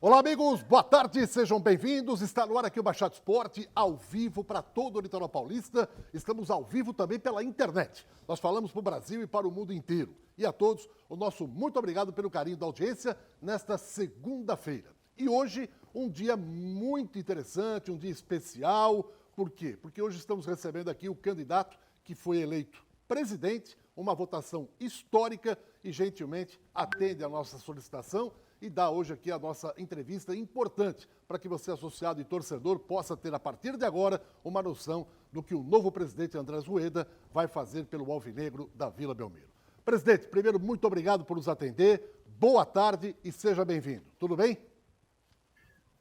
Olá, amigos, boa tarde, sejam bem-vindos. Está no ar aqui o Baixada Esporte, ao vivo para todo o litoral paulista. Estamos ao vivo também pela internet. Nós falamos para o Brasil e para o mundo inteiro. E a todos, o nosso muito obrigado pelo carinho da audiência nesta segunda-feira. E hoje, um dia muito interessante, um dia especial. Por quê? Porque hoje estamos recebendo aqui o candidato que foi eleito presidente, uma votação histórica e gentilmente atende a nossa solicitação e dá hoje aqui a nossa entrevista importante para que você, associado e torcedor, possa ter, a partir de agora, uma noção do que o novo presidente Andrés Rueda vai fazer pelo Alvinegro da Vila Belmiro. Presidente, primeiro, muito obrigado por nos atender, boa tarde e seja bem-vindo. Tudo bem?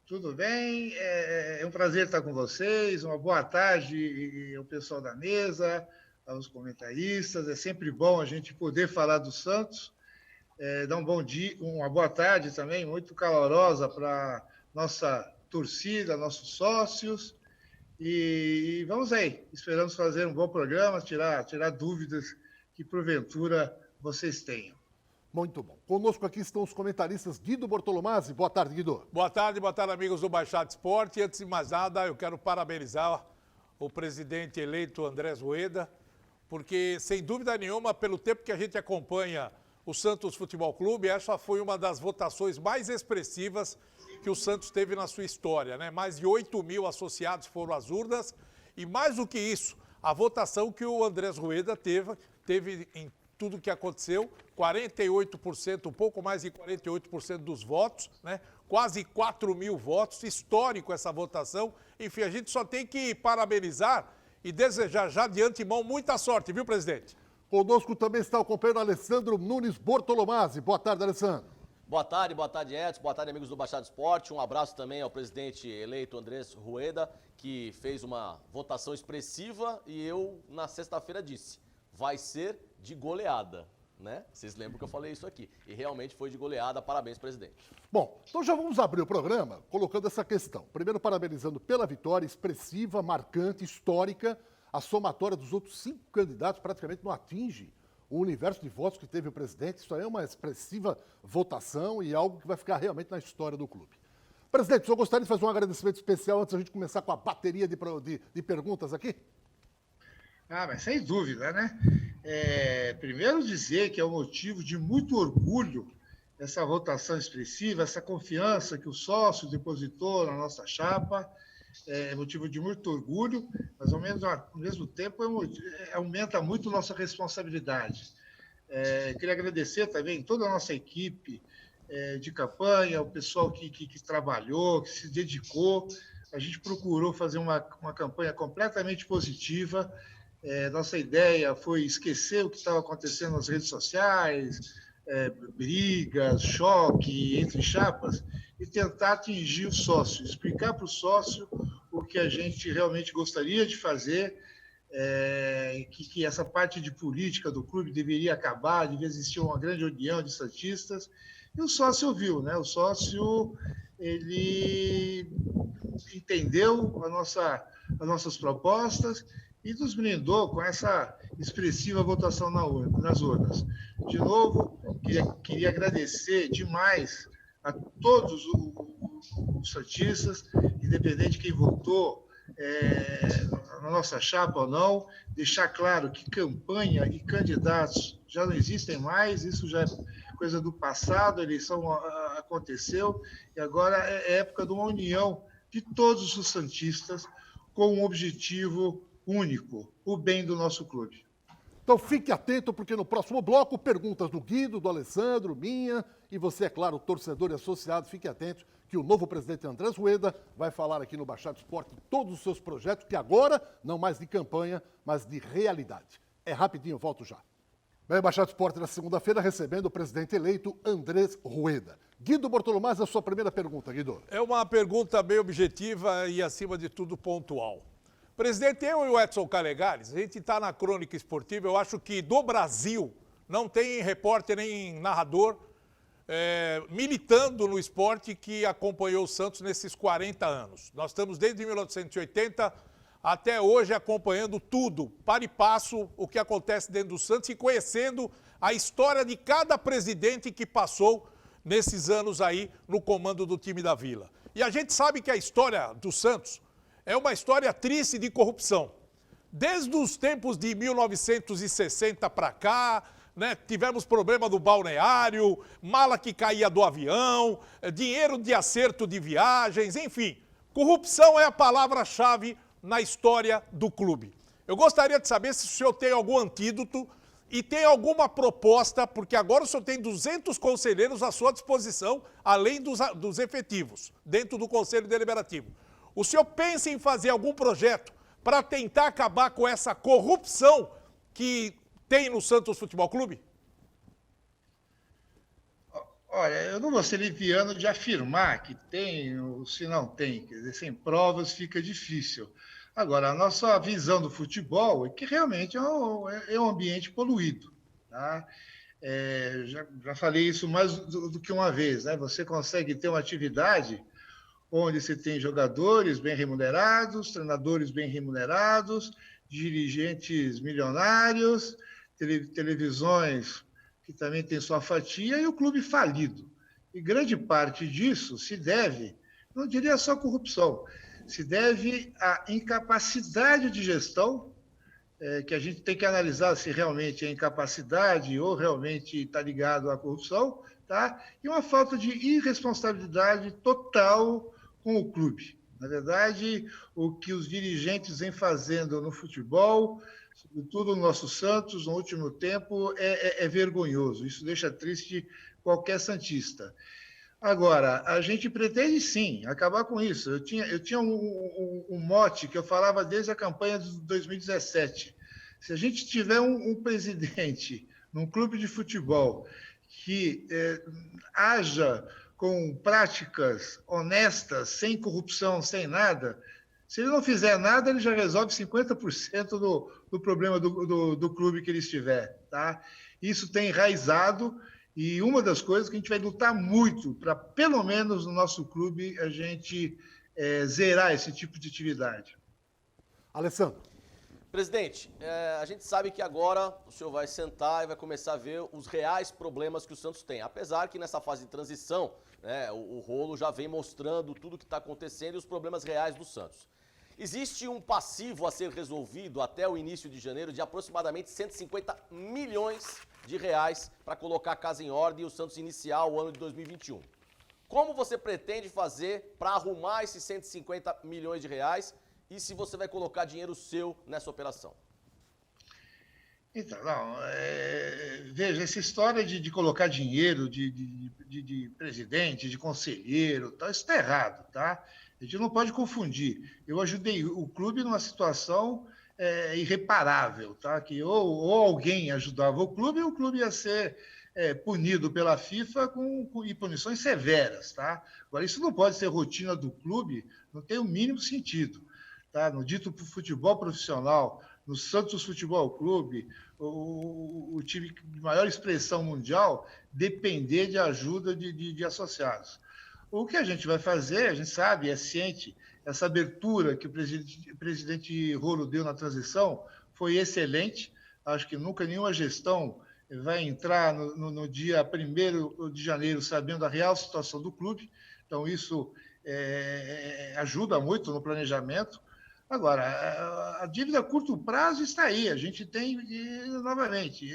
Tudo bem, é um prazer estar com vocês, uma boa tarde ao pessoal da mesa, aos comentaristas, é sempre bom a gente poder falar do Santos. Dar um bom dia, uma boa tarde também, muito calorosa para nossa torcida, nossos sócios. E vamos aí, esperamos fazer um bom programa, tirar dúvidas que porventura vocês tenham. Muito bom. Conosco aqui estão os comentaristas Guido Bortolomazzi. Boa tarde, Guido. Boa tarde, amigos do Baixada Esporte. Antes de mais nada, eu quero parabenizar o presidente eleito Andrés Rueda, porque, sem dúvida nenhuma, pelo tempo que a gente acompanha o Santos Futebol Clube, essa foi uma das votações mais expressivas que o Santos teve na sua história, né? Mais de 8 mil associados foram às urnas e, mais do que isso, a votação que o Andrés Rueda teve em tudo que aconteceu, 48%, um pouco mais de 48% dos votos, né? Quase 4 mil votos, histórico essa votação. Enfim, a gente só tem que parabenizar e desejar já de antemão muita sorte, viu, presidente? Conosco também está o companheiro Alessandro Nunes Bortolomazzi. Boa tarde, Alessandro. Boa tarde, Edson. Boa tarde, amigos do Baixada Esporte. Um abraço também ao presidente eleito Andrés Rueda, que fez uma votação expressiva e eu, na sexta-feira, disse, vai ser de goleada, né? Vocês lembram que eu falei isso aqui. E realmente foi de goleada. Parabéns, presidente. Bom, então já vamos abrir o programa colocando essa questão. Primeiro, parabenizando pela vitória expressiva, marcante, histórica. A somatória dos outros 5 candidatos praticamente não atinge o universo de votos que teve o presidente. Isso aí é uma expressiva votação e algo que vai ficar realmente na história do clube. Presidente, o senhor gostaria de fazer um agradecimento especial antes da gente começar com a bateria de perguntas aqui? Mas sem dúvida, né? Primeiro dizer que é um motivo de muito orgulho essa votação expressiva, essa confiança que o sócio depositou na nossa chapa. É motivo de muito orgulho, mas ao mesmo tempo aumenta muito nossa responsabilidade. Queria agradecer também toda a nossa equipe de campanha, o pessoal que trabalhou, que se dedicou. A gente procurou fazer uma campanha completamente positiva. Nossa ideia foi esquecer o que estava acontecendo nas redes sociais, brigas, choque entre chapas, e tentar atingir o sócio, explicar para o sócio o que a gente realmente gostaria de fazer, que essa parte de política do clube deveria acabar, devia existir uma grande união de santistas, e o sócio ouviu, né? O sócio, ele entendeu as nossas propostas e nos brindou com essa expressiva votação nas urnas. De novo, queria agradecer demais a todos os santistas, independente de quem votou na nossa chapa ou não, deixar claro que campanha e candidatos já não existem mais, isso já é coisa do passado, a eleição aconteceu, e agora é época de uma união de todos os santistas com um objetivo único, o bem do nosso clube. Então fique atento, porque no próximo bloco, perguntas do Guido, do Alessandro, minha, e você, é claro, torcedor e associado, fique atento que o novo presidente Andrés Rueda vai falar aqui no Baixada Esporte todos os seus projetos, que agora, não mais de campanha, mas de realidade. É rapidinho, eu volto já. Bem, Baixada Esporte na segunda-feira, recebendo o presidente eleito Andrés Rueda. Guido Bortolomazzi, a sua primeira pergunta, Guido. É uma pergunta bem objetiva e, acima de tudo, pontual. Presidente, eu e o Edson Calegales, a gente está na crônica esportiva, eu acho que do Brasil não tem repórter nem narrador militando no esporte que acompanhou o Santos nesses 40 anos. Nós estamos desde 1980 até hoje acompanhando tudo, para e passo, o que acontece dentro do Santos e conhecendo a história de cada presidente que passou nesses anos aí no comando do time da Vila. E a gente sabe que a história do Santos é uma história triste de corrupção. Desde os tempos de 1960 para cá, né, tivemos problema do balneário, mala que caía do avião, dinheiro de acerto de viagens, enfim. Corrupção é a palavra-chave na história do clube. Eu gostaria de saber se o senhor tem algum antídoto e tem alguma proposta, porque agora o senhor tem 200 conselheiros à sua disposição, além dos efetivos, dentro do Conselho Deliberativo. O senhor pensa em fazer algum projeto para tentar acabar com essa corrupção que tem no Santos Futebol Clube? Olha, eu não vou ser leviano de afirmar que tem ou se não tem, quer dizer, sem provas fica difícil. Agora, a nossa visão do futebol é que realmente é um ambiente poluído. Tá? Já falei isso mais do que uma vez. Né? Você consegue ter uma atividade onde você tem jogadores bem remunerados, treinadores bem remunerados, dirigentes milionários, televisões que também têm sua fatia, e o clube falido. E grande parte disso se deve, não diria só corrupção, se deve à incapacidade de gestão, que a gente tem que analisar se realmente é incapacidade ou realmente está ligado à corrupção, tá? E uma falta de irresponsabilidade total com o clube. Na verdade, o que os dirigentes vêm fazendo no futebol, sobretudo no nosso Santos, no último tempo, é vergonhoso. Isso deixa triste qualquer santista. Agora, a gente pretende, sim, acabar com isso. Eu tinha um mote que eu falava desde a campanha de 2017. Se a gente tiver um presidente num clube de futebol que haja com práticas honestas, sem corrupção, sem nada, se ele não fizer nada, ele já resolve 50% do problema do clube que ele estiver. Tá? Isso tem enraizado. E uma das coisas que a gente vai lutar muito para, pelo menos no nosso clube, a gente zerar esse tipo de atividade. Alessandro. Presidente, a gente sabe que agora o senhor vai sentar e vai começar a ver os reais problemas que o Santos tem. Apesar que nessa fase de transição, né, o rolo já vem mostrando tudo o que está acontecendo e os problemas reais do Santos. Existe um passivo a ser resolvido até o início de janeiro de aproximadamente 150 milhões de reais para colocar a casa em ordem e o Santos iniciar o ano de 2021. Como você pretende fazer para arrumar esses 150 milhões de reais e se você vai colocar dinheiro seu nessa operação? Então, veja, essa história de colocar dinheiro de presidente, de conselheiro, tá, isso está errado, tá? A gente não pode confundir. Eu ajudei o clube numa situação irreparável, tá? Que ou alguém ajudava o clube ia ser punido pela FIFA e punições severas, tá? Agora, isso não pode ser rotina do clube, não tem o mínimo sentido, tá? No dito futebol profissional, no Santos Futebol Clube, o time de maior expressão mundial, depender de ajuda de associados. O que a gente vai fazer, a gente sabe, é ciente, essa abertura que o presidente Rolo deu na transição foi excelente. Acho que nunca nenhuma gestão vai entrar no dia 1º de janeiro sabendo a real situação do clube. Então, isso ajuda muito no planejamento. Agora, a dívida a curto prazo está aí. A gente tem, novamente,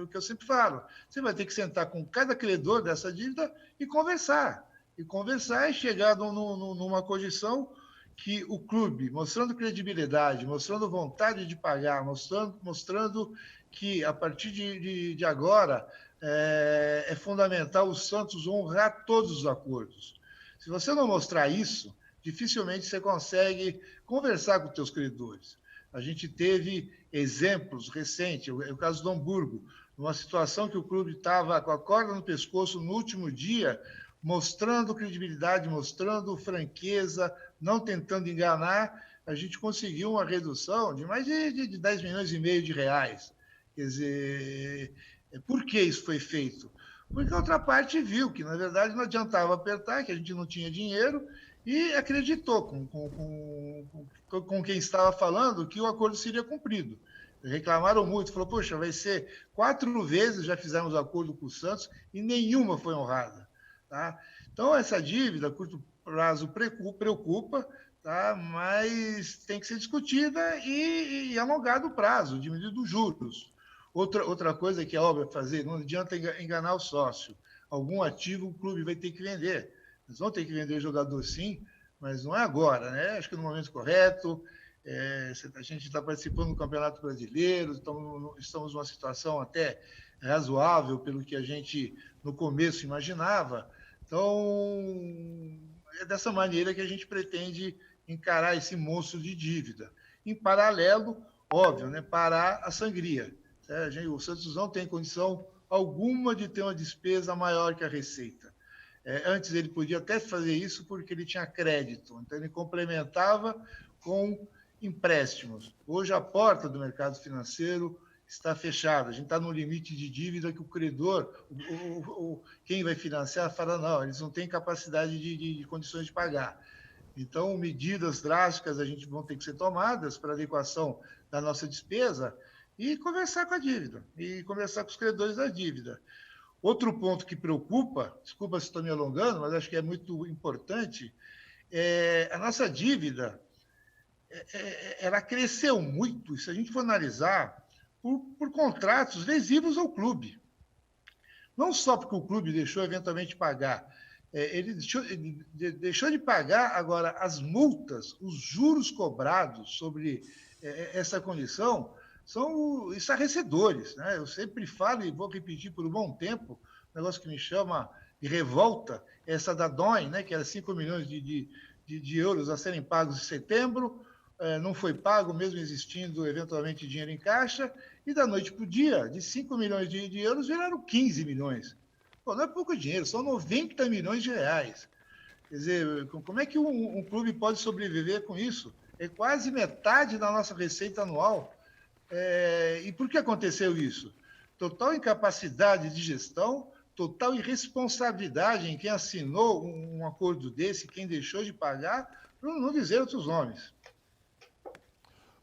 o que eu sempre falo, você vai ter que sentar com cada credor dessa dívida e conversar. E chegar numa condição que o clube, mostrando credibilidade, mostrando vontade de pagar, mostrando que, a partir de agora, é fundamental o Santos honrar todos os acordos. Se você não mostrar isso, dificilmente você consegue conversar com os teus credores. A gente teve exemplos recentes, o caso do Hamburgo, numa situação que o clube estava com a corda no pescoço no último dia, mostrando credibilidade, mostrando franqueza, não tentando enganar, a gente conseguiu uma redução de mais de 10 milhões e meio de reais. Quer dizer, por que isso foi feito? Porque a outra parte viu que, na verdade, não adiantava apertar, que a gente não tinha dinheiro, e acreditou com quem estava falando que o acordo seria cumprido. Reclamaram muito, falou, poxa, vai ser 4 vezes já fizemos acordo com o Santos e nenhuma foi honrada. Tá? Então, essa dívida a curto prazo preocupa, tá? Mas tem que ser discutida e alongado o prazo, diminuído os juros. Outra coisa que é óbvio fazer, não adianta enganar o sócio. Algum ativo o clube vai ter que vender. Eles vão ter que vender jogador sim, mas não é agora, né? Acho que no momento correto. A gente está participando do Campeonato Brasileiro, estamos numa situação até razoável pelo que a gente no começo imaginava. Então, é dessa maneira que a gente pretende encarar esse monstro de dívida. Em paralelo, óbvio, né, parar a sangria. O Santos não tem condição alguma de ter uma despesa maior que a receita. Antes ele podia até fazer isso porque ele tinha crédito, então ele complementava com empréstimos. Hoje a porta do mercado financeiro está fechada, a gente está no limite de dívida que o credor, quem vai financiar, fala, não, eles não têm capacidade de condições de pagar. Então, medidas drásticas a gente vão ter que ser tomadas para adequação da nossa despesa e conversar com a dívida, e conversar com os credores da dívida. Outro ponto que preocupa, desculpa se estou me alongando, mas acho que é muito importante, a nossa dívida, ela cresceu muito, se a gente for analisar, por contratos lesivos ao clube. Não só porque o clube deixou eventualmente de pagar, ele deixou de pagar, agora as multas, os juros cobrados sobre essa condição são estarrecedores, né? Eu sempre falo e vou repetir por um bom tempo, um negócio que me chama de revolta, essa da DON, né, que era 5 milhões de euros a serem pagos em setembro, não foi pago, mesmo existindo eventualmente dinheiro em caixa, e da noite para o dia, de 5 milhões de euros, viraram 15 milhões. Pô, não é pouco dinheiro, são 90 milhões de reais. Quer dizer, como é que um clube pode sobreviver com isso? É quase metade da nossa receita anual. E por que aconteceu isso? Total incapacidade de gestão, total irresponsabilidade em quem assinou um acordo desse, quem deixou de pagar, para não dizer outros nomes.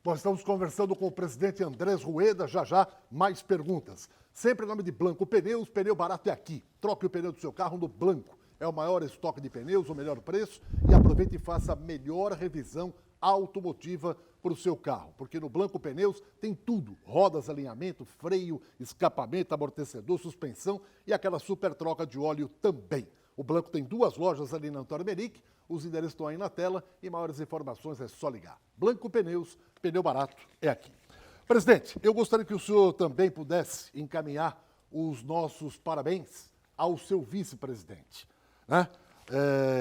Nós estamos conversando com o presidente Andrés Rueda, já mais perguntas. Sempre em nome de Blanco Pneus, pneu barato é aqui. Troque o pneu do seu carro no Blanco. É o maior estoque de pneus, o melhor preço e aproveite e faça a melhor revisão automotiva para o seu carro, porque no Blanco Pneus tem tudo, rodas, alinhamento, freio, escapamento, amortecedor, suspensão e aquela super troca de óleo também. O Blanco tem 2 lojas ali na Antônio Meric, os endereços estão aí na tela e maiores informações é só ligar. Blanco Pneus, pneu barato é aqui. Presidente, eu gostaria que o senhor também pudesse encaminhar os nossos parabéns ao seu vice-presidente, né?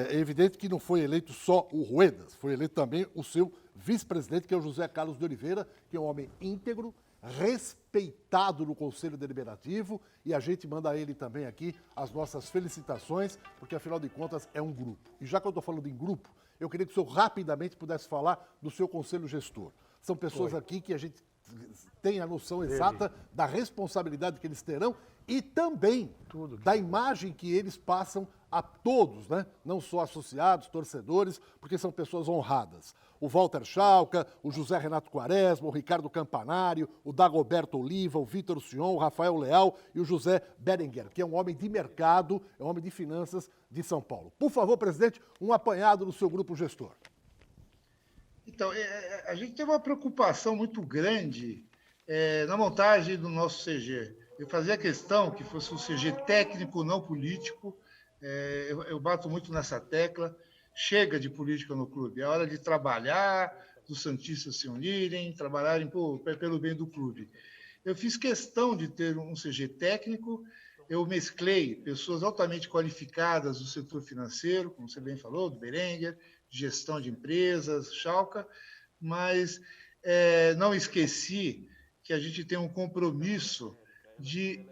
É evidente que não foi eleito só o Ruedas, foi eleito também o seu vice-presidente, que é o José Carlos de Oliveira, que é um homem íntegro, respeitado no Conselho Deliberativo, e a gente manda a ele também aqui as nossas felicitações, porque afinal de contas é um grupo. E já que eu estou falando em grupo, eu queria que o senhor rapidamente pudesse falar do seu Conselho Gestor. São pessoas aqui que a gente tem a noção exata da responsabilidade que eles terão e também da imagem que eles passam a todos, né? Não só associados, torcedores, porque são pessoas honradas. O Walter Schalka, o José Renato Quaresma, o Ricardo Campanário, o Dagoberto Oliva, o Vitor Sion, o Rafael Leal e o José Berenguer, que é um homem de mercado, é um homem de finanças de São Paulo. Por favor, presidente, um apanhado do seu grupo gestor. Então, a gente teve uma preocupação muito grande na montagem do nosso CG. Eu fazia questão que fosse um CG técnico, não político. Eu bato muito nessa tecla. Chega de política no clube. É hora de trabalhar, dos santistas se unirem, trabalharem pelo bem do clube. Eu fiz questão de ter um CG técnico. Eu mesclei pessoas altamente qualificadas do setor financeiro, como você bem falou, do Berenguer, gestão de empresas, Schalka, mas não esqueci que a gente tem um compromisso de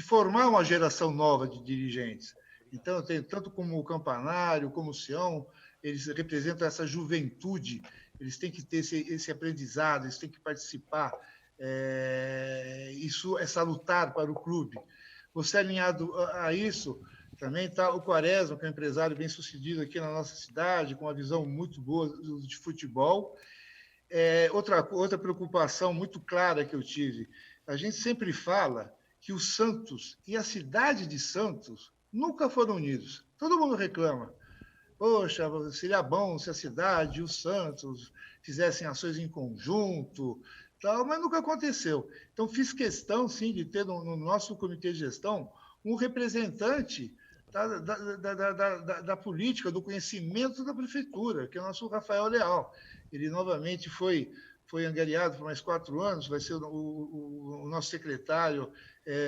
formar uma geração nova de dirigentes. Então, eu tenho tanto como o Campanário, como o Sião, eles representam essa juventude, eles têm que ter esse aprendizado, eles têm que participar. Isso é salutar para o clube. Você alinhado a isso, também está o Quaresma, que é um empresário bem sucedido aqui na nossa cidade, com uma visão muito boa de futebol. Outra preocupação muito clara que eu tive, a gente sempre fala que o Santos e a cidade de Santos nunca foram unidos. Todo mundo reclama. Poxa, seria bom se a cidade e o Santos fizessem ações em conjunto, tal, mas nunca aconteceu. Então, fiz questão, sim, de ter no nosso comitê de gestão um representante da política, do conhecimento da prefeitura, que é o nosso Rafael Leal. Ele novamente foi angariado por mais 4 anos, vai ser o nosso secretário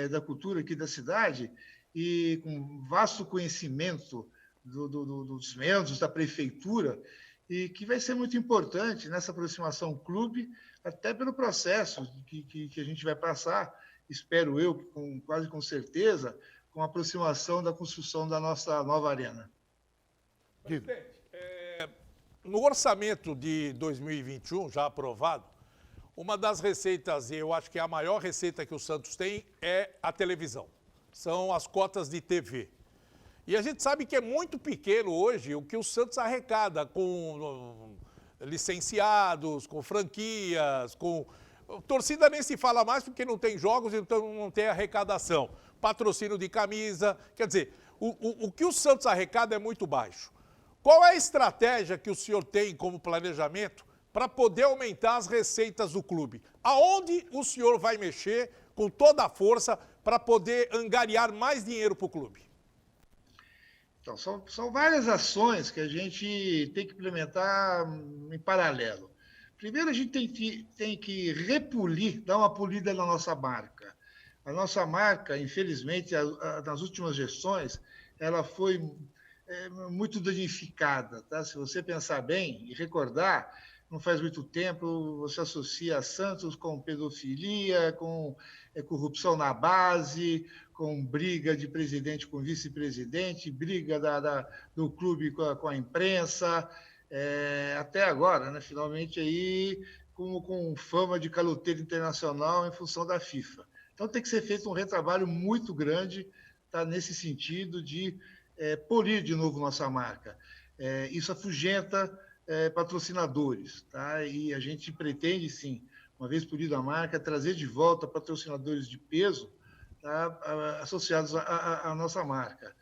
da cultura aqui da cidade, e com vasto conhecimento dos membros da prefeitura, e que vai ser muito importante nessa aproximação clube, até pelo processo que a gente vai passar, espero eu, quase com certeza, com a aproximação da construção da nossa nova arena. Presidente, no orçamento de 2021, já aprovado, uma das receitas, e eu acho que a maior receita que o Santos tem, é a televisão. São as cotas de TV. E a gente sabe que é muito pequeno hoje o que o Santos arrecada com licenciados, com franquias, com... Torcida nem se fala mais porque não tem jogos, então não tem arrecadação. Patrocínio de camisa, quer dizer, o que o Santos arrecada é muito baixo. Qual é a estratégia que o senhor tem como planejamento para poder aumentar as receitas do clube? Aonde o senhor vai mexer com toda a força para poder angariar mais dinheiro para o clube? Então, são várias ações que a gente tem que implementar em paralelo. Primeiro, a gente tem que repolir, dar uma polida na nossa marca. A nossa marca, infelizmente, nas últimas gestões, ela foi muito danificada. Tá? Se você pensar bem e recordar, não faz muito tempo, você associa Santos com pedofilia, com corrupção na base, com briga de presidente com vice-presidente, briga do clube com a imprensa, até agora, né, finalmente, aí, com fama de caloteiro internacional em função da FIFA. Então, tem que ser feito um retrabalho muito grande, tá, nesse sentido de polir de novo nossa marca. Isso afugenta patrocinadores, tá? E a gente pretende, sim, uma vez polida a marca, trazer de volta patrocinadores de peso, tá, associados à nossa marca.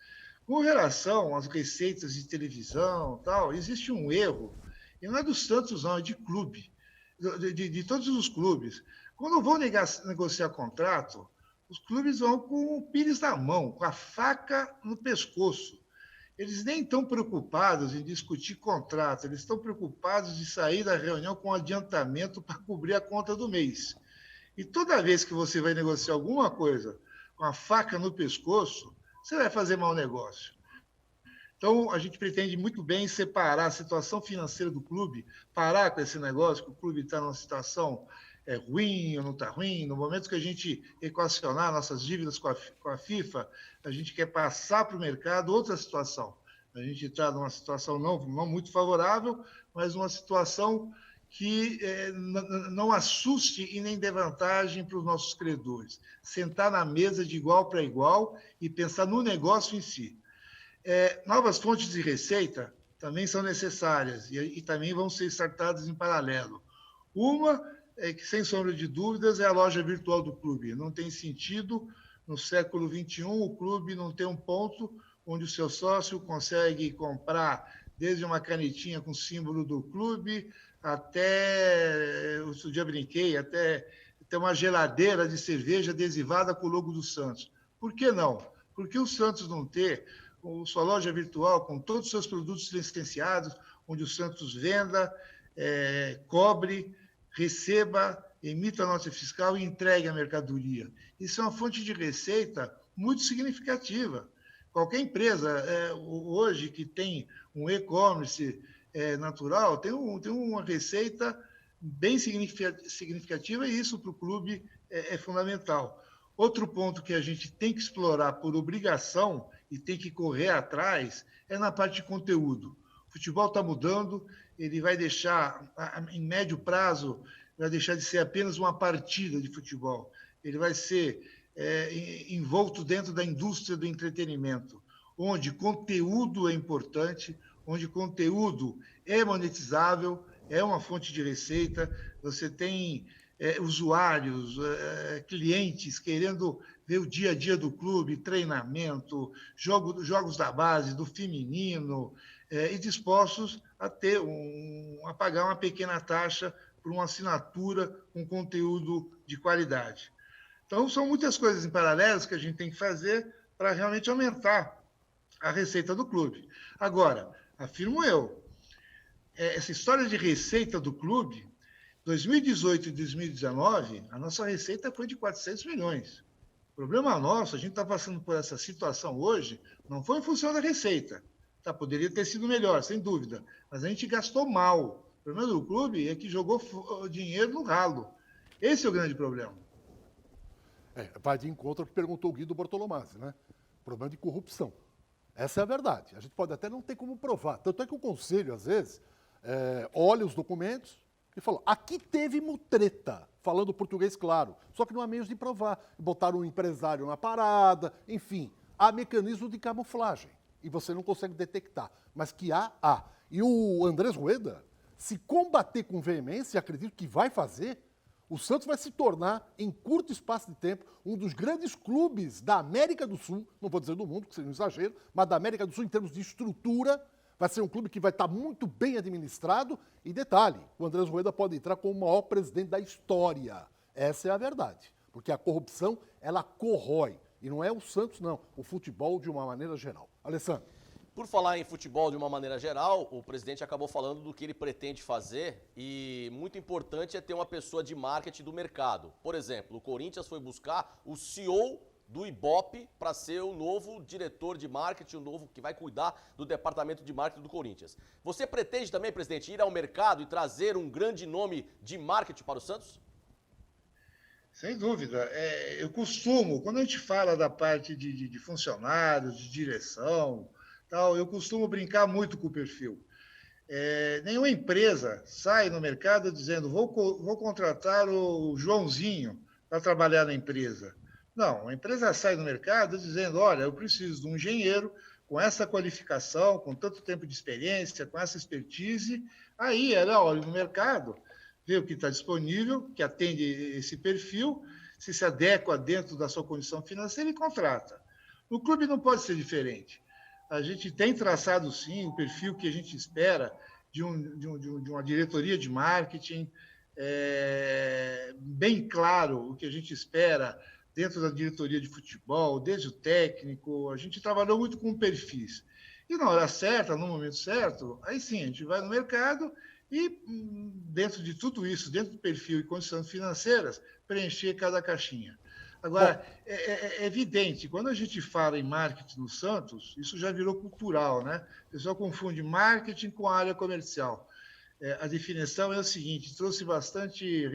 Com relação às receitas de televisão, tal, existe um erro, e não é do Santos, não, é de clube, de todos os clubes. Quando vão negociar contrato, os clubes vão com o pires na mão, com a faca no pescoço. Eles nem estão preocupados em discutir contrato, eles estão preocupados de sair da reunião com adiantamento para cobrir a conta do mês. E toda vez que você vai negociar alguma coisa com a faca no pescoço, você vai fazer mau negócio. Então, a gente pretende muito bem separar a situação financeira do clube, parar com esse negócio, que o clube está numa situação ruim ou não está ruim. No momento que a gente equacionar nossas dívidas com a FIFA, a gente quer passar para o mercado outra situação. A gente está numa situação não muito favorável, mas uma situação que não assuste e nem dê vantagem para os nossos credores. Sentar na mesa de igual para igual e pensar no negócio em si. Novas fontes de receita também são necessárias e também vão ser startadas em paralelo. Uma, que sem sombra de dúvidas, é a loja virtual do clube. Não tem sentido, no século XXI, o clube não ter um ponto onde o seu sócio consegue comprar desde uma canetinha com símbolo do clube, até, outro dia brinquei, até uma geladeira de cerveja adesivada com o logo do Santos. Por que não? Por que o Santos não ter sua loja virtual com todos os seus produtos licenciados, onde o Santos venda, cobre, receba, emita a nota fiscal e entregue a mercadoria? Isso é uma fonte de receita muito significativa. Qualquer empresa hoje que tem um e-commerce natural tem uma receita bem significativa e isso para o clube é fundamental. Outro ponto que a gente tem que explorar por obrigação e tem que correr atrás é na parte de conteúdo. O futebol está mudando, ele vai deixar, em médio prazo, vai deixar de ser apenas uma partida de futebol. Ele vai ser envolto dentro da indústria do entretenimento, onde conteúdo é importante, onde conteúdo é monetizável, é uma fonte de receita, você tem usuários, clientes querendo ver o dia a dia do clube, treinamento, jogos da base, do feminino, e dispostos a pagar uma pequena taxa por uma assinatura com conteúdo de qualidade. Então, são muitas coisas em paralelos que a gente tem que fazer para realmente aumentar a receita do clube. Agora, afirmo eu, essa história de receita do clube, 2018 e 2019, a nossa receita foi de 400 milhões. O problema nosso, a gente está passando por essa situação hoje, não foi em função da receita. Tá, poderia ter sido melhor, sem dúvida, mas a gente gastou mal. O problema do clube é que jogou dinheiro no ralo. Esse é o grande problema. Vai de encontro ao que perguntou o Guido Bortolomazzi, né? Problema de corrupção. Essa é a verdade. A gente pode até não ter como provar. Tanto é que o Conselho, às vezes, olha os documentos e fala, aqui teve mutreta, falando português claro. Só que não há meios de provar. Botaram um empresário na parada, enfim. Há mecanismo de camuflagem. E você não consegue detectar. Mas que há. E o Andrés Rueda, se combater com veemência, acredito que vai fazer, o Santos vai se tornar, em curto espaço de tempo, um dos grandes clubes da América do Sul, não vou dizer do mundo, que seria um exagero, mas da América do Sul em termos de estrutura, vai ser um clube que vai estar muito bem administrado. E detalhe, o Andrés Rueda pode entrar como o maior presidente da história. Essa é a verdade. Porque a corrupção, ela corrói. E não é o Santos, não. O futebol de uma maneira geral. Alessandro. Por falar em futebol de uma maneira geral, o presidente acabou falando do que ele pretende fazer e muito importante é ter uma pessoa de marketing do mercado. Por exemplo, o Corinthians foi buscar o CEO do Ibope para ser o novo diretor de marketing, o novo que vai cuidar do departamento de marketing do Corinthians. Você pretende também, presidente, ir ao mercado e trazer um grande nome de marketing para o Santos? Sem dúvida. Eu costumo, quando a gente fala da parte de funcionários, de direção, tal, eu costumo brincar muito com o perfil. Nenhuma empresa sai no mercado dizendo vou contratar o Joãozinho para trabalhar na empresa. Não, a empresa sai no mercado dizendo, olha, eu preciso de um engenheiro com essa qualificação, com tanto tempo de experiência, com essa expertise. Aí ela olha no mercado, vê o que está disponível, que atende esse perfil, se adequa dentro da sua condição financeira e contrata. No clube não pode ser diferente. A gente tem traçado, sim, o perfil que a gente espera de uma diretoria de marketing, bem claro o que a gente espera dentro da diretoria de futebol, desde o técnico. A gente trabalhou muito com perfis. E na hora certa, no momento certo, aí sim, a gente vai no mercado e, dentro de tudo isso, dentro do perfil e condições financeiras, preencher cada caixinha. Agora, é evidente, quando a gente fala em marketing no Santos, isso já virou cultural, né? O pessoal confunde marketing com a área comercial. A definição é o seguinte, trouxe bastante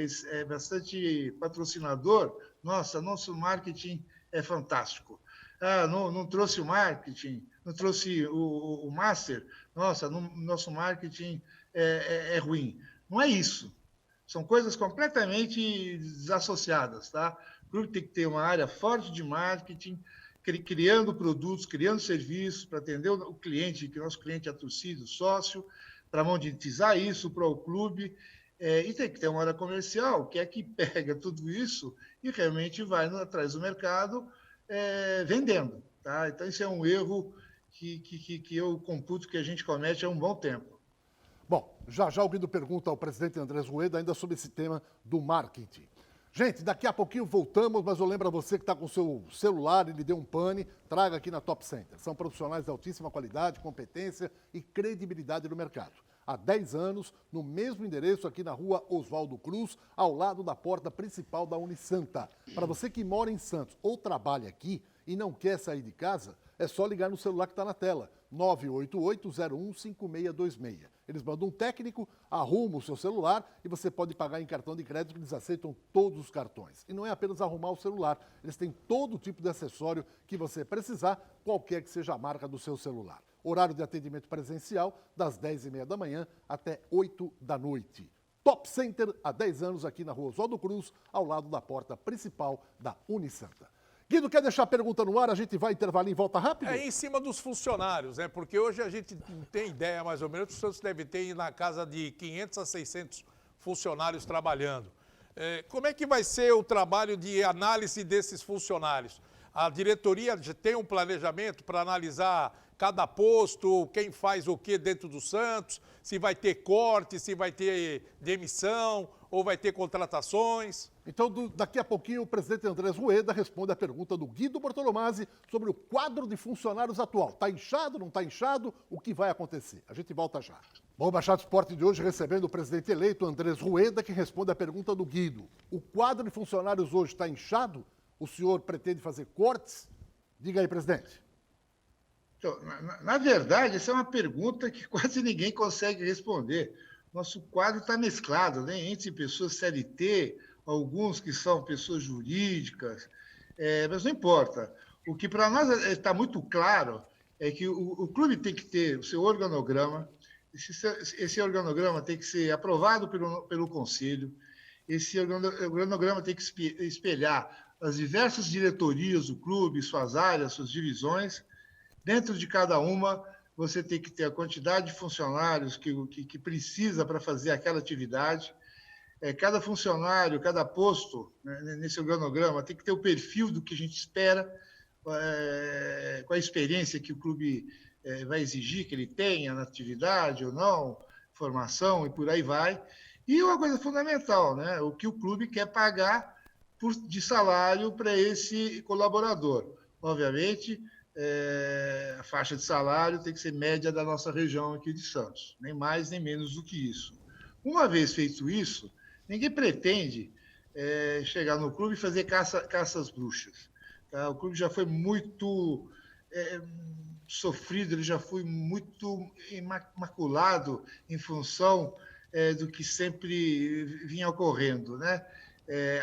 patrocinador, nossa, nosso marketing é fantástico. Não trouxe o marketing, não trouxe o master, nossa, nosso marketing é ruim. Não é isso. São coisas completamente desassociadas, tá? O clube tem que ter uma área forte de marketing, criando produtos, criando serviços para atender o cliente, que o nosso cliente é a torcida, o sócio, para monetizar isso para o clube. E tem que ter uma área comercial, que é que pega tudo isso e realmente vai atrás do mercado vendendo. Tá? Então, isso é um erro que eu computo que a gente comete há um bom tempo. Bom, já o Guido pergunta ao presidente Andrés Rueda ainda sobre esse tema do marketing. Gente, daqui a pouquinho voltamos, mas eu lembro a você que está com o seu celular e lhe deu um pane, traga aqui na Top Center. São profissionais de altíssima qualidade, competência e credibilidade no mercado. Há 10 anos, no mesmo endereço aqui na rua Oswaldo Cruz, ao lado da porta principal da Unisanta. Para você que mora em Santos ou trabalha aqui e não quer sair de casa, é só ligar no celular que está na tela, 988-015626. Eles mandam um técnico, arruma o seu celular e você pode pagar em cartão de crédito, que eles aceitam todos os cartões. E não é apenas arrumar o celular, eles têm todo tipo de acessório que você precisar, qualquer que seja a marca do seu celular. Horário de atendimento presencial, das 10h30 da manhã até 8 da noite. Top Center, há 10 anos aqui na rua Oswaldo Cruz, ao lado da porta principal da Unisanta. Guido, quer deixar a pergunta no ar? A gente vai intervalar e volta rápido? Em cima dos funcionários, né? Porque hoje a gente não tem ideia, mais ou menos, que o Santos deve ter na casa de 500 a 600 funcionários trabalhando. Como é que vai ser o trabalho de análise desses funcionários? A diretoria já tem um planejamento para analisar cada posto, quem faz o que dentro do Santos, se vai ter corte, se vai ter demissão ou vai ter contratações? Então, daqui a pouquinho, o presidente Andrés Rueda responde a pergunta do Guido Bortolomasi sobre o quadro de funcionários atual. Está inchado, não está inchado? O que vai acontecer? A gente volta já. Bom, o Baixada Esporte de hoje recebendo o presidente eleito, Andrés Rueda, que responde a pergunta do Guido. O quadro de funcionários hoje está inchado? O senhor pretende fazer cortes? Diga aí, presidente. Então, na verdade, essa é uma pergunta que quase ninguém consegue responder. Nosso quadro está mesclado, né? Entre pessoas CLT, alguns que são pessoas jurídicas, mas não importa. O que para nós está muito claro é que o clube tem que ter o seu organograma, esse organograma tem que ser aprovado pelo conselho, esse organograma tem que espelhar as diversas diretorias do clube, suas áreas, suas divisões. Dentro de cada uma, você tem que ter a quantidade de funcionários que precisa para fazer aquela atividade. Cada funcionário, cada posto, né, nesse organograma, tem que ter o perfil do que a gente espera, com a experiência que o clube vai exigir que ele tenha na atividade ou não, formação e por aí vai. E uma coisa fundamental, né, o que o clube quer pagar de salário para esse colaborador. Obviamente, a faixa de salário tem que ser média da nossa região aqui de Santos, nem mais nem menos do que isso. Uma vez feito isso, ninguém pretende chegar no clube e fazer caças bruxas. Tá? O clube já foi muito sofrido, ele já foi muito maculado em função do que sempre vinha ocorrendo, né?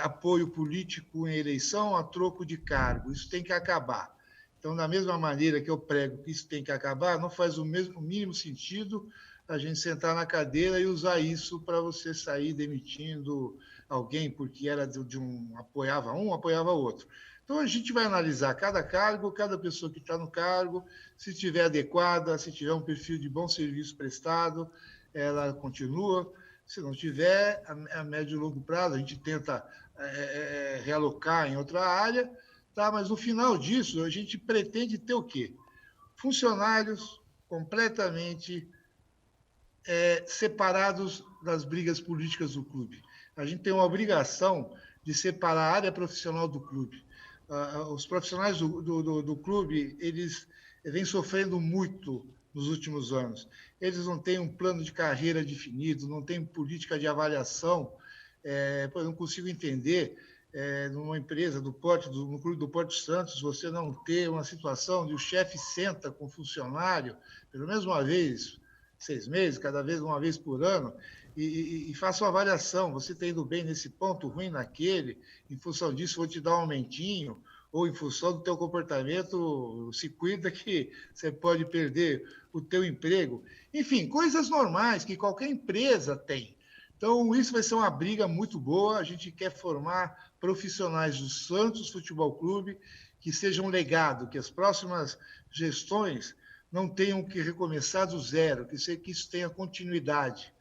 Apoio político em eleição a troco de cargo, isso tem que acabar. Então, da mesma maneira que eu prego que isso tem que acabar, não faz o mínimo sentido a gente sentar na cadeira e usar isso para você sair demitindo alguém porque era apoiava um, apoiava outro. Então, a gente vai analisar cada cargo, cada pessoa que está no cargo, se estiver adequada, se tiver um perfil de bom serviço prestado, ela continua. Se não tiver, a médio e longo prazo, a gente tenta realocar em outra área, tá? Mas no final disso, a gente pretende ter o quê? Funcionários completamente separados das brigas políticas do clube. A gente tem uma obrigação de separar a área profissional do clube. Os profissionais do clube, eles vêm sofrendo muito nos últimos anos. Eles não têm um plano de carreira definido, não têm política de avaliação. Eu não consigo entender, numa empresa no clube do Porto Santos, você não ter uma situação onde o chefe senta com o funcionário, pelo menos uma vez, 6 meses, cada vez uma vez por ano, e faça uma avaliação. Você está indo bem nesse ponto, ruim naquele, em função disso vou te dar um aumentinho, ou em função do teu comportamento, se cuida que você pode perder o teu emprego. Enfim, coisas normais que qualquer empresa tem. Então, isso vai ser uma briga muito boa. A gente quer formar profissionais do Santos Futebol Clube que sejam um legado, que as próximas gestões não tenham que recomeçar do zero, que isso tenha continuidade.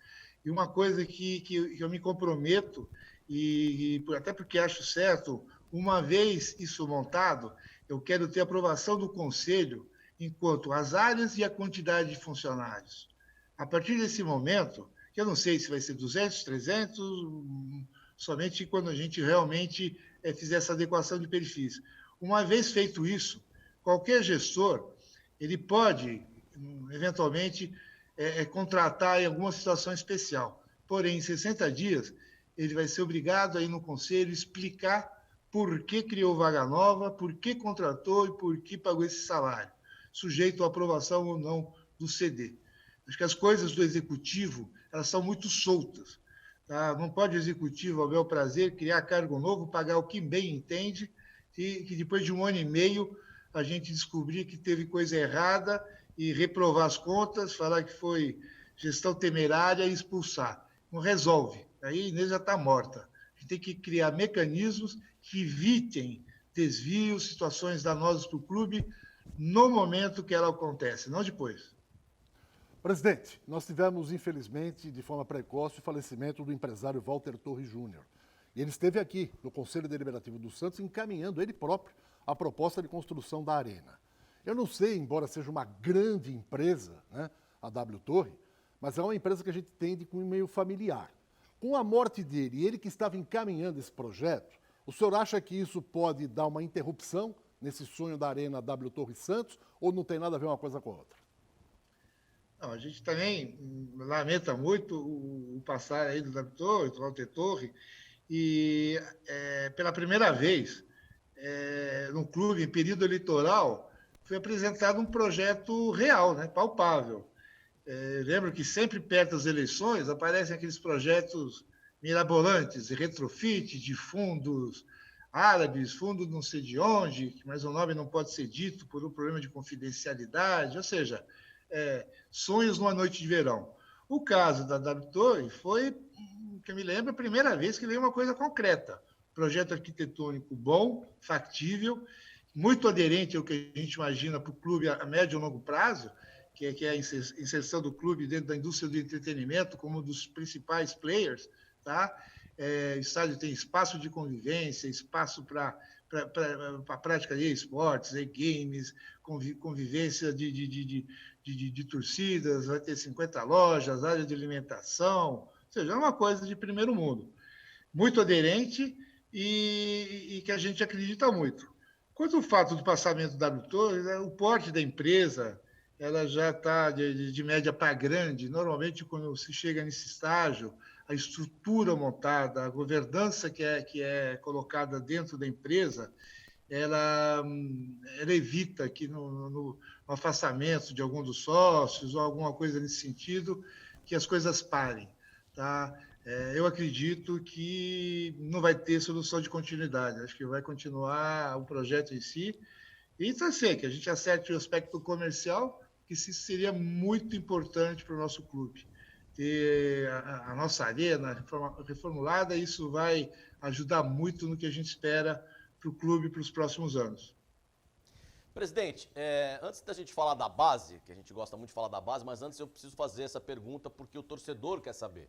E uma coisa que eu me comprometo, e até porque acho certo, uma vez isso montado, eu quero ter aprovação do Conselho enquanto as áreas e a quantidade de funcionários. A partir desse momento, que eu não sei se vai ser 200, 300, somente quando a gente realmente fizer essa adequação de perfis. Uma vez feito isso, qualquer gestor, ele pode, eventualmente, contratar em alguma situação especial. Porém, em 60 dias, ele vai ser obrigado a ir no Conselho explicar por que criou vaga nova, por que contratou e por que pagou esse salário, sujeito à aprovação ou não do CD. Acho que as coisas do Executivo, elas são muito soltas. Tá? Não pode o Executivo, ao bel prazer, criar cargo novo, pagar o que bem entende, e que depois de 1 ano e meio a gente descobrir que teve coisa errada e reprovar as contas, falar que foi gestão temerária e expulsar. Não resolve. Aí a Inês já está morta. A gente tem que criar mecanismos que evitem desvios, situações danosas para o clube no momento que ela acontece, não depois. Presidente, nós tivemos, infelizmente, de forma precoce, o falecimento do empresário Walter Torres Júnior. E ele esteve aqui no Conselho Deliberativo do Santos encaminhando ele próprio a proposta de construção da arena. Eu não sei, embora seja uma grande empresa, né, a W Torre, mas é uma empresa que a gente tem de cunho meio familiar. Com a morte dele e ele que estava encaminhando esse projeto, o senhor acha que isso pode dar uma interrupção nesse sonho da arena W Torre Santos ou não tem nada a ver uma coisa com a outra? Não, a gente também lamenta muito o passar aí do W Torre, do Walter Torre, e pela primeira vez, no clube, em período eleitoral, foi apresentado um projeto real, né, palpável. Lembro que sempre perto das eleições aparecem aqueles projetos mirabolantes, de retrofit, de fundos árabes, fundo não sei de onde, mas o nome não pode ser dito por um problema de confidencialidade, ou seja, sonhos numa noite de verão. O caso da W Torre foi, que eu me lembro, a primeira vez que veio uma coisa concreta. Projeto arquitetônico bom, factível, muito aderente ao que a gente imagina para o clube a médio e longo prazo, que é a inserção do clube dentro da indústria do entretenimento como um dos principais players, tá? O estádio tem espaço de convivência, espaço para a prática de esportes, games, convivência de torcidas, vai ter 50 lojas, área de alimentação, ou seja, é uma coisa de primeiro mundo. Muito aderente e que a gente acredita muito. Quanto ao fato do passamento da W Torre, o porte da empresa, ela já está de média para grande. Normalmente, quando se chega nesse estágio, a estrutura montada, a governança que é colocada dentro da empresa, ela evita que no afastamento de algum dos sócios ou alguma coisa nesse sentido, que as coisas parem. Tá? Eu acredito que não vai ter solução de continuidade. Acho que vai continuar o projeto em si. E que a gente acerte o aspecto comercial, que isso seria muito importante para o nosso clube. Ter a nossa arena reformulada, isso vai ajudar muito no que a gente espera para o clube para os próximos anos. Presidente, antes da gente falar da base, que a gente gosta muito de falar da base, mas antes eu preciso fazer essa pergunta porque o torcedor quer saber.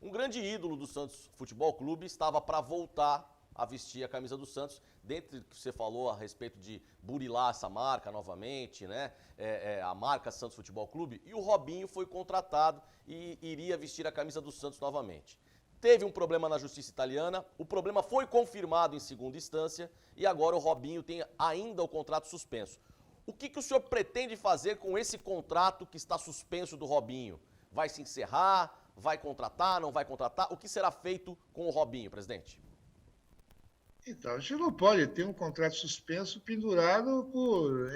Um grande ídolo do Santos Futebol Clube estava para voltar a vestir a camisa do Santos, dentro do que você falou a respeito de burilar essa marca novamente, né? A marca Santos Futebol Clube, e o Robinho foi contratado e iria vestir a camisa do Santos novamente. Teve um problema na justiça italiana, o problema foi confirmado em segunda instância e agora o Robinho tem ainda o contrato suspenso. O que o senhor pretende fazer com esse contrato que está suspenso do Robinho? Vai se encerrar? Vai contratar? Não vai contratar? O que será feito com o Robinho, presidente? Então, a gente não pode ter um contrato suspenso pendurado por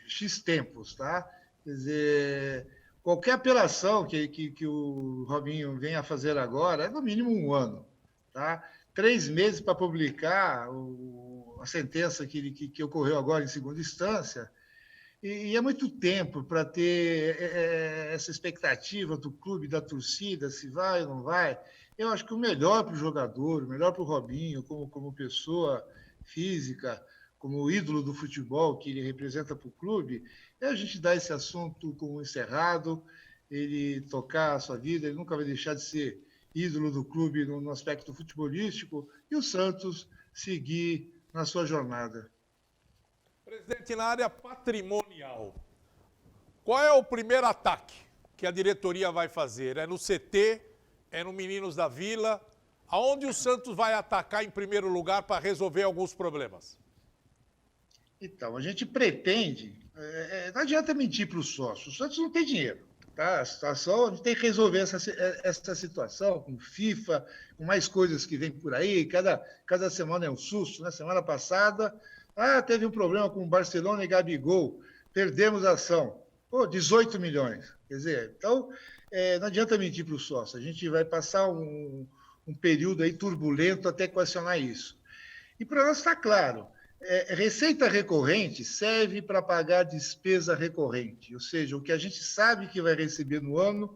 X tempos, tá? Quer dizer, qualquer apelação que o Robinho venha a fazer agora é no mínimo 1 ano, tá? 3 meses para publicar a sentença que ocorreu agora em segunda instância, e é muito tempo para ter essa expectativa do clube, da torcida, se vai ou não vai. Eu acho que o melhor para o jogador, o melhor para o Robinho, como pessoa física, como ídolo do futebol que ele representa para o clube, é a gente dar esse assunto como encerrado, ele tocar a sua vida, ele nunca vai deixar de ser ídolo do clube no aspecto futebolístico, e o Santos seguir na sua jornada. Presidente, na área patrimonial, qual é o primeiro ataque que a diretoria vai fazer? É no CT? É no Meninos da Vila? Aonde o Santos vai atacar em primeiro lugar para resolver alguns problemas? Então, a gente pretende... não adianta mentir para os sócios. O Santos não tem dinheiro. Tá? A situação, a gente tem que resolver essa situação com FIFA, com mais coisas que vem por aí. Cada semana é um susto. Na semana passada, teve um problema com o Barcelona e Gabigol. Perdemos a ação. 18 milhões. Quer dizer, então... não adianta mentir para o sócio, a gente vai passar um período aí turbulento até equacionar isso. E para nós está claro, receita recorrente serve para pagar despesa recorrente, ou seja, o que a gente sabe que vai receber no ano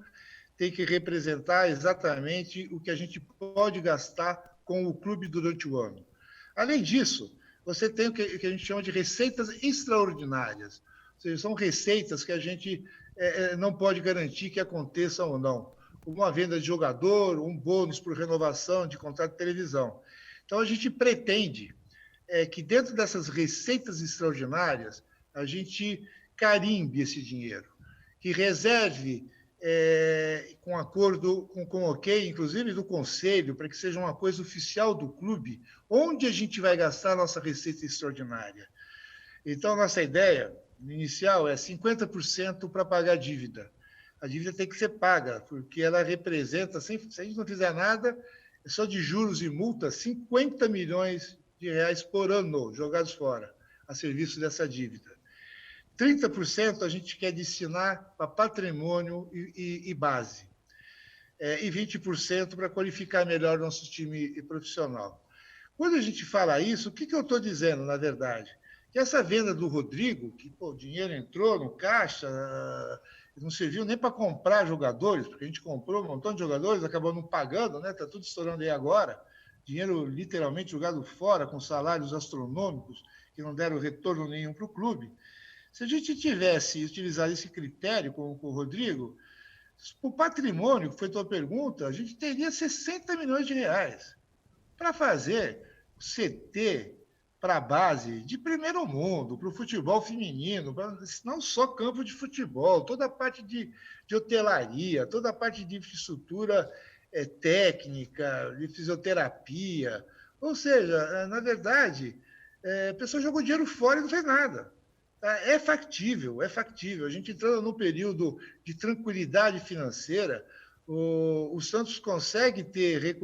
tem que representar exatamente o que a gente pode gastar com o clube durante o ano. Além disso, você tem o que a gente chama de receitas extraordinárias, ou seja, são receitas que a gente... não pode garantir que aconteça ou não, uma venda de jogador, um bônus por renovação de contrato de televisão. Então, a gente pretende que dentro dessas receitas extraordinárias, a gente carimbe esse dinheiro, que reserve com acordo, com ok, inclusive do Conselho, para que seja uma coisa oficial do clube, onde a gente vai gastar a nossa receita extraordinária. Então, nossa ideia inicial é 50% para pagar a dívida. A dívida tem que ser paga, porque ela representa, se a gente não fizer nada, só de juros e multas, 50 milhões de reais por ano jogados fora, a serviço dessa dívida. 30% a gente quer destinar para patrimônio e base. E 20% para qualificar melhor nosso time profissional. Quando a gente fala isso, o que eu estou dizendo, na verdade? Que essa venda do Rodrigo, que o dinheiro entrou no caixa, não serviu nem para comprar jogadores, porque a gente comprou um montão de jogadores, acabou não pagando, né? Está tudo estourando aí agora. Dinheiro literalmente jogado fora, com salários astronômicos, que não deram retorno nenhum para o clube. Se a gente tivesse utilizado esse critério com o Rodrigo, o patrimônio, que foi tua pergunta, a gente teria 60 milhões de reais para fazer o CT para a base de primeiro mundo, para o futebol feminino, não só campo de futebol, toda a parte de hotelaria, toda a parte de infraestrutura técnica, de fisioterapia. Ou seja, na verdade, a pessoa jogou dinheiro fora e não fez nada. É factível, é factível. A gente entrando num período de tranquilidade financeira, o Santos consegue ter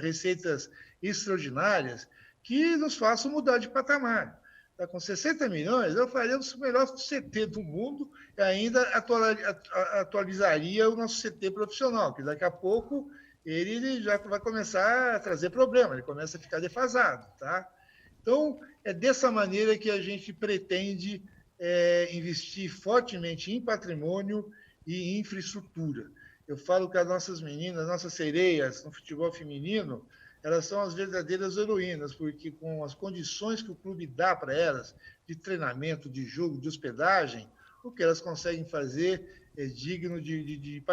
receitas extraordinárias que nos façam mudar de patamar. Com 60 milhões, eu faria o melhor CT do mundo e ainda atualizaria o nosso CT profissional, que daqui a pouco ele já vai começar a trazer problema, ele começa a ficar defasado. Tá? Então, é dessa maneira que a gente pretende investir fortemente em patrimônio e infraestrutura. Eu falo que as nossas meninas, nossas sereias no futebol feminino, elas são as verdadeiras heroínas, porque com as condições que o clube dá para elas, de treinamento, de jogo, de hospedagem, o que elas conseguem fazer é digno de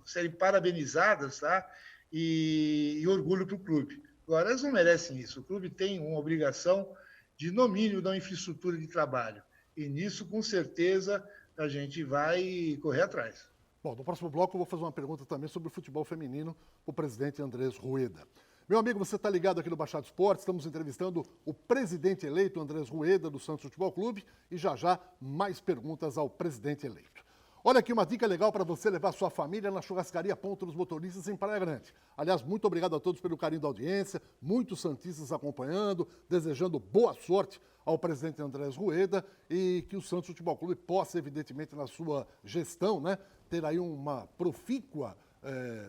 serem parabenizadas, tá? E orgulho para o clube. Agora, elas não merecem isso. O clube tem uma obrigação de, no mínimo, dar uma infraestrutura de trabalho. E nisso, com certeza, a gente vai correr atrás. Bom, no próximo bloco eu vou fazer uma pergunta também sobre o futebol feminino para o presidente Andrés Rueda. Meu amigo, você está ligado aqui no Baixado Esportes, estamos entrevistando o presidente eleito, Andrés Rueda, do Santos Futebol Clube, e já mais perguntas ao presidente eleito. Olha aqui uma dica legal para você levar sua família na churrascaria Ponto dos Motoristas em Praia Grande. Aliás, muito obrigado a todos pelo carinho da audiência, muitos santistas acompanhando, desejando boa sorte ao presidente Andrés Rueda e que o Santos Futebol Clube possa, evidentemente, na sua gestão, né, ter aí uma profícua,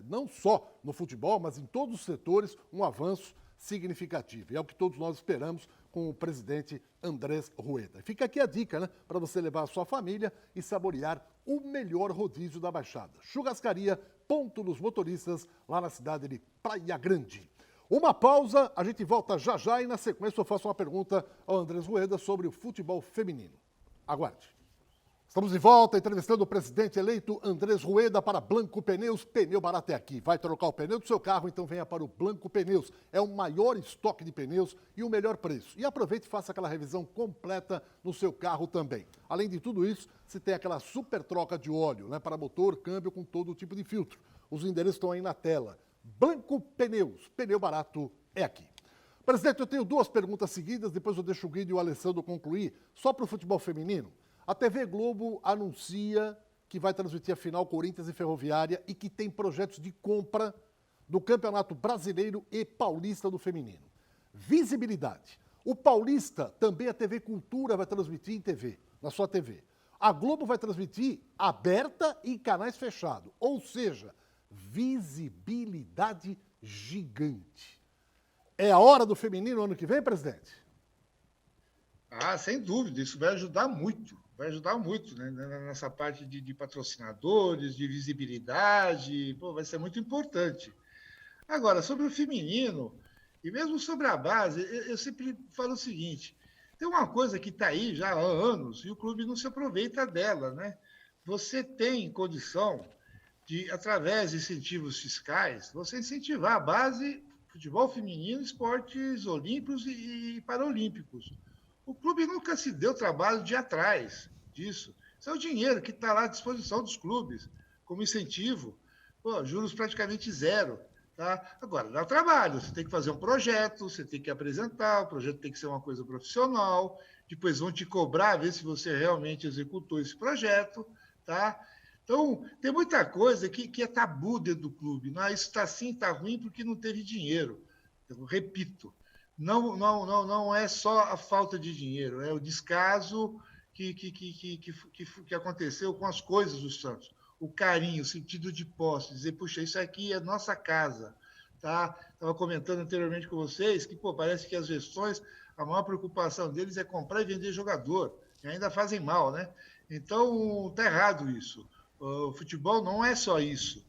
não só no futebol, mas em todos os setores, um avanço significativo. E é o que todos nós esperamos com o presidente Andrés Rueda. Fica aqui a dica, né, para você levar a sua família e saborear o melhor rodízio da Baixada. Churrascaria Ponto dos Motoristas, lá na cidade de Praia Grande. Uma pausa, a gente volta já e na sequência eu faço uma pergunta ao Andrés Rueda sobre o futebol feminino. Aguarde. Estamos de volta entrevistando o presidente eleito Andrés Rueda para Blanco Pneus. Pneu barato é aqui. Vai trocar o pneu do seu carro, então venha para o Blanco Pneus. É o maior estoque de pneus e o melhor preço. E aproveite e faça aquela revisão completa no seu carro também. Além de tudo isso, se tem aquela super troca de óleo, né, para motor, câmbio com todo tipo de filtro. Os endereços estão aí na tela. Blanco Pneus. Pneu barato é aqui. Presidente, eu tenho duas perguntas seguidas, depois eu deixo o Guido e o Alessandro concluir. Só para o futebol feminino. A TV Globo anuncia que vai transmitir a final Corinthians e Ferroviária e que tem projetos de compra do Campeonato Brasileiro e Paulista do Feminino. Visibilidade. O Paulista, também a TV Cultura vai transmitir em TV, na sua TV. A Globo vai transmitir aberta e em canais fechados. Ou seja, visibilidade gigante. É a hora do feminino ano que vem, presidente? Sem dúvida, isso vai ajudar muito. Vai ajudar muito, né, nessa parte de patrocinadores, de visibilidade, vai ser muito importante. Agora, sobre o feminino, e mesmo sobre a base, eu sempre falo o seguinte, tem uma coisa que está aí já há anos e o clube não se aproveita dela, né? Você tem condição através de incentivos fiscais, você incentivar a base, futebol feminino, esportes olímpicos e paralímpicos. O clube nunca se deu trabalho de ir atrás disso. Isso é o dinheiro que está lá à disposição dos clubes, como incentivo. Pô, juros praticamente zero. Tá? Agora, dá trabalho, você tem que fazer um projeto, você tem que apresentar, o projeto tem que ser uma coisa profissional, depois vão te cobrar, ver se você realmente executou esse projeto. Tá? Então, tem muita coisa que é tabu dentro do clube. Não, isso está assim, está ruim porque não teve dinheiro. Eu repito, não é só a falta de dinheiro, é o descaso que aconteceu com as coisas do Santos. O carinho, o sentido de posse, dizer, puxa, isso aqui é nossa casa. Tá? Estava comentando anteriormente com vocês que parece que as gestões, a maior preocupação deles é comprar e vender jogador, e ainda fazem mal, né? Então, está errado isso. O futebol não é só isso.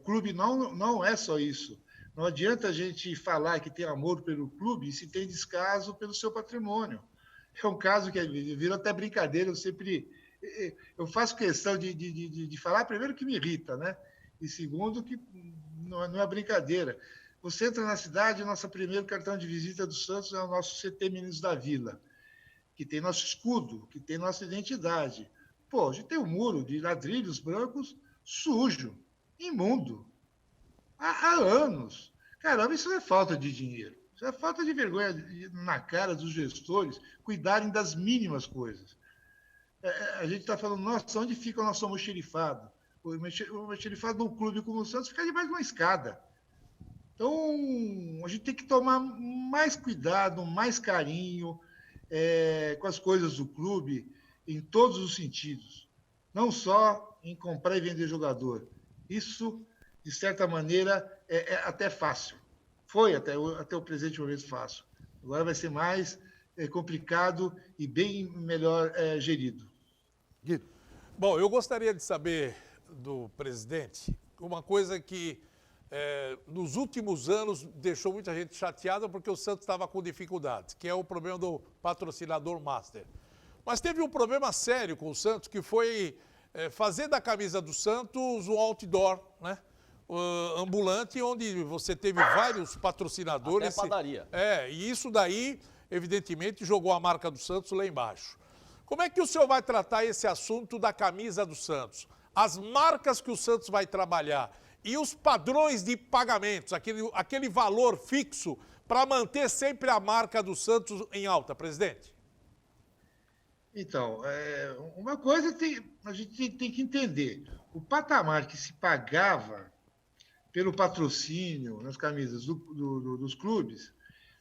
Clube não é só isso. Não adianta a gente falar que tem amor pelo clube se tem descaso pelo seu patrimônio. É um caso que vira até brincadeira, eu faço questão de falar, primeiro, que me irrita, né? E segundo, que não é brincadeira. Você entra na cidade, nosso primeiro cartão de visita do Santos é o nosso CT Meninos da Vila, que tem nosso escudo, que tem nossa identidade. Pô, a gente tem um muro de ladrilhos brancos sujo, imundo, há anos. Caramba, isso não é falta de dinheiro. Isso é falta de vergonha na cara dos gestores cuidarem das mínimas coisas. A gente está falando, nossa, onde fica o nosso almoxerifado? O almoxerifado de um clube como o Santos fica debaixo de uma escada. Então, a gente tem que tomar mais cuidado, mais carinho com as coisas do clube, em todos os sentidos. Não só em comprar e vender jogador. Isso, de certa maneira, é até fácil. Foi até o presente momento fácil. Agora vai ser mais complicado e bem melhor gerido. Guido. Bom, eu gostaria de saber do presidente uma coisa que nos últimos anos deixou muita gente chateada porque o Santos estava com dificuldades, que é o problema do patrocinador master. Mas teve um problema sério com o Santos, que foi fazer da camisa do Santos um outdoor, né? Ambulante, onde você teve vários patrocinadores. Até padaria. E isso daí, evidentemente, jogou a marca do Santos lá embaixo. Como é que o senhor vai tratar esse assunto da camisa do Santos? As marcas que o Santos vai trabalhar e os padrões de pagamentos, aquele valor fixo para manter sempre a marca do Santos em alta, presidente? Então, uma coisa a gente tem que entender. O patamar que se pagava pelo patrocínio nas camisas dos clubes,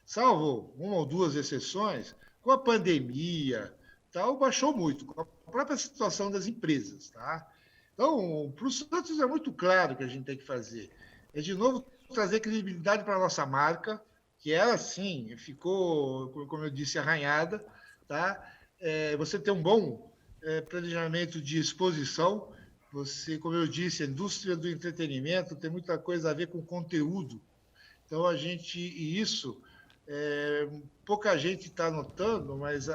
salvo uma ou duas exceções, com a pandemia, tal, baixou muito, com a própria situação das empresas. Tá? Então, para o Santos é muito claro o que a gente tem que fazer. É, de novo, trazer credibilidade para a nossa marca, que ela, sim, ficou, como eu disse, arranhada. Tá? Você ter um bom planejamento de exposição. Você, como eu disse, a indústria do entretenimento tem muita coisa a ver com conteúdo. Então, e isso, pouca gente está notando, mas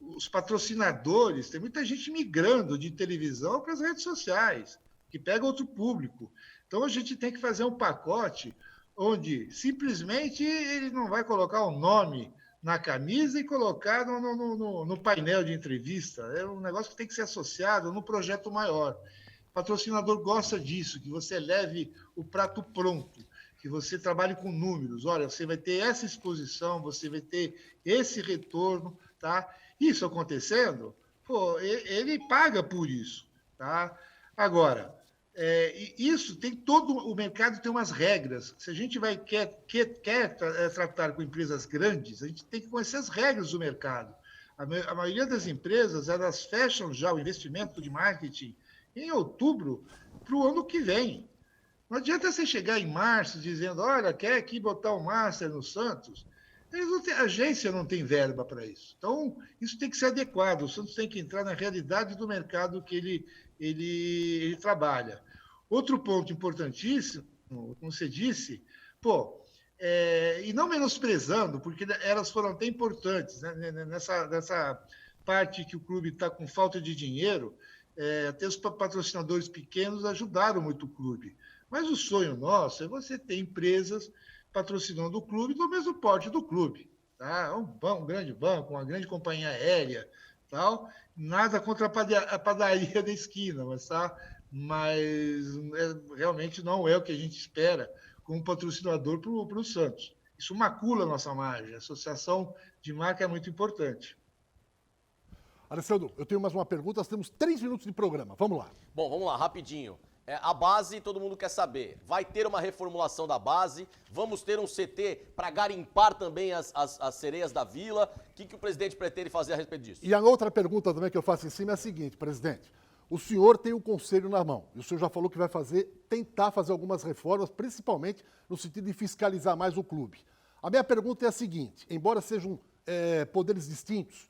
os patrocinadores, tem muita gente migrando de televisão para as redes sociais, que pega outro público. Então, a gente tem que fazer um pacote onde simplesmente ele não vai colocar o nome na camisa e colocar no painel de entrevista. É um negócio que tem que ser associado no projeto maior. O patrocinador gosta disso, que você leve o prato pronto, que você trabalhe com números. Olha, você vai ter essa exposição, você vai ter esse retorno. Tá? Isso acontecendo, ele paga por isso. Tá? Agora, isso tem o mercado tem umas regras. Se a gente quer tratar com empresas grandes, a gente tem que conhecer as regras do mercado. A maioria das empresas, elas fecham já o investimento de marketing em outubro para o ano que vem. Não adianta você chegar em março dizendo, olha, quer aqui botar o Master no Santos? A agência não tem verba para isso. Então, isso tem que ser adequado. O Santos tem que entrar na realidade do mercado que ele trabalha. Outro ponto importantíssimo, como você disse, e não menosprezando, porque elas foram até importantes, né? Nessa parte que o clube está com falta de dinheiro, até os patrocinadores pequenos ajudaram muito o clube. Mas o sonho nosso é você ter empresas patrocinando o clube do mesmo porte do clube. Tá? Um grande banco, uma grande companhia aérea, tal. Nada contra a padaria da esquina, mas realmente não é o que a gente espera como patrocinador para o Santos. Isso macula a nossa margem. A associação de marca é muito importante. Alessandro, eu tenho mais uma pergunta. Nós temos 3 minutos de programa. Vamos lá. Bom, vamos lá, rapidinho. A base, todo mundo quer saber. Vai ter uma reformulação da base? Vamos ter um CT para garimpar também as sereias da vila? O que o presidente pretende fazer a respeito disso? E a outra pergunta também que eu faço em cima é a seguinte, presidente. O senhor tem o conselho na mão. E o senhor já falou que vai tentar fazer algumas reformas, principalmente no sentido de fiscalizar mais o clube. A minha pergunta é a seguinte, embora sejam poderes distintos,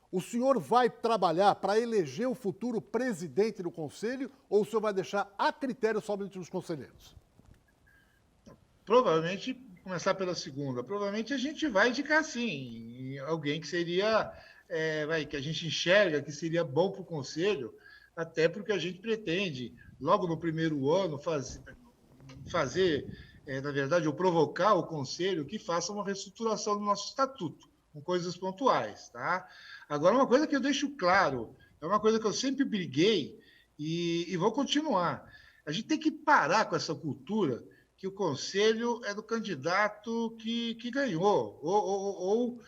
o senhor vai trabalhar para eleger o futuro presidente do conselho ou o senhor vai deixar a critério somente dos conselheiros? Provavelmente, começar pela segunda, provavelmente a gente vai indicar, sim, alguém que seria, que a gente enxerga que seria bom para o conselho, até porque a gente pretende, logo no primeiro ano, fazer, na verdade, ou provocar o conselho que faça uma reestruturação do nosso estatuto, com coisas pontuais, tá? Agora, uma coisa que eu deixo claro, é uma coisa que eu sempre briguei e vou continuar. A gente tem que parar com essa cultura que o conselho é do candidato que ganhou, ou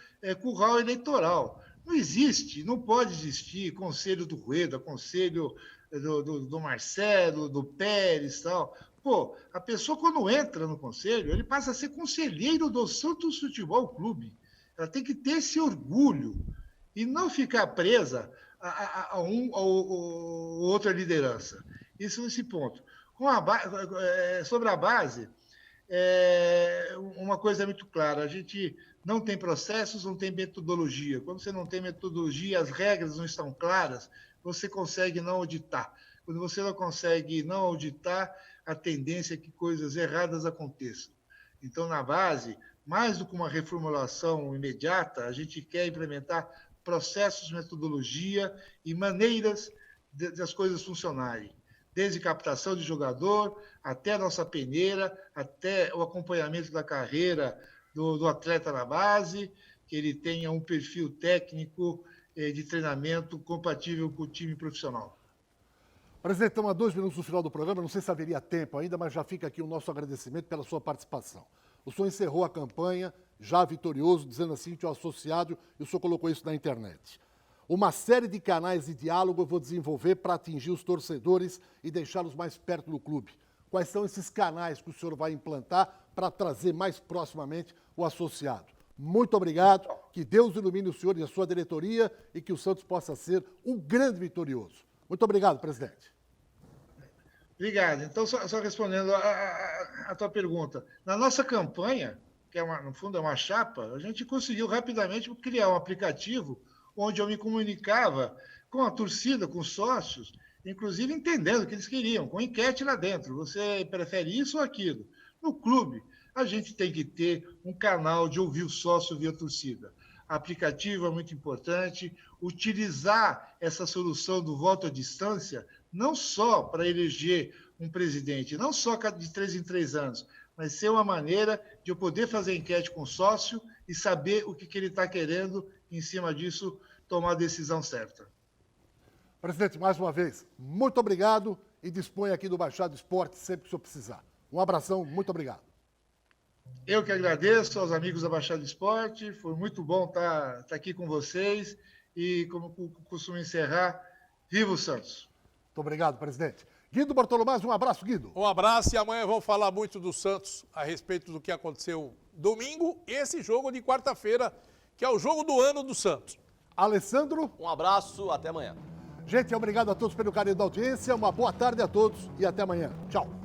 curral eleitoral. Não existe, não pode existir conselho do Rueda, conselho do Marcelo, do Pérez e tal. Pô, a pessoa quando entra no conselho, ele passa a ser conselheiro do Santos Futebol Clube. Ela tem que ter esse orgulho e não ficar presa a outra liderança. Isso nesse ponto. Sobre a base, uma coisa é muito clara, a gente não tem processos, não tem metodologia. Quando você não tem metodologia, as regras não estão claras, você consegue não auditar. Quando você não consegue não auditar, a tendência é que coisas erradas aconteçam. Então, na base, mais do que uma reformulação imediata, a gente quer implementar processos, metodologia e maneiras das coisas funcionarem. Desde captação de jogador, até a nossa peneira, até o acompanhamento da carreira do atleta na base, que ele tenha um perfil técnico de treinamento compatível com o time profissional. Presidente, estamos a 2 minutos do final do programa, não sei se haveria tempo ainda, mas já fica aqui o nosso agradecimento pela sua participação. O senhor encerrou a campanha, já vitorioso, dizendo assim que o associado, e o senhor colocou isso na internet. Uma série de canais de diálogo eu vou desenvolver para atingir os torcedores e deixá-los mais perto do clube. Quais são esses canais que o senhor vai implantar para trazer mais proximamente o associado? Muito obrigado, que Deus ilumine o senhor e a sua diretoria e que o Santos possa ser um grande vitorioso. Muito obrigado, presidente. Obrigado. Então, só respondendo a tua pergunta. Na nossa campanha, que no fundo é uma chapa, a gente conseguiu rapidamente criar um aplicativo onde eu me comunicava com a torcida, com os sócios, inclusive entendendo o que eles queriam, com enquete lá dentro. Você prefere isso ou aquilo? No clube, a gente tem que ter um canal de ouvir o sócio, ouvir a torcida. Aplicativo é muito importante, utilizar essa solução do voto à distância, não só para eleger um presidente, não só de 3 em 3 anos, mas ser uma maneira de eu poder fazer enquete com o sócio e saber o que ele está querendo e, em cima disso, tomar a decisão certa. Presidente, mais uma vez, muito obrigado e disponha aqui do Baixada Esporte sempre que o senhor precisar. Um abração, muito obrigado. Eu que agradeço aos amigos da Baixada Esporte, foi muito bom estar aqui com vocês e, como costumo encerrar, viva o Santos! Muito obrigado, presidente. Guido Bartolomás, um abraço, Guido. Um abraço e amanhã vamos falar muito do Santos a respeito do que aconteceu domingo e esse jogo de quarta-feira, que é o jogo do ano do Santos. Alessandro. Um abraço, até amanhã. Gente, obrigado a todos pelo carinho da audiência, uma boa tarde a todos e até amanhã. Tchau.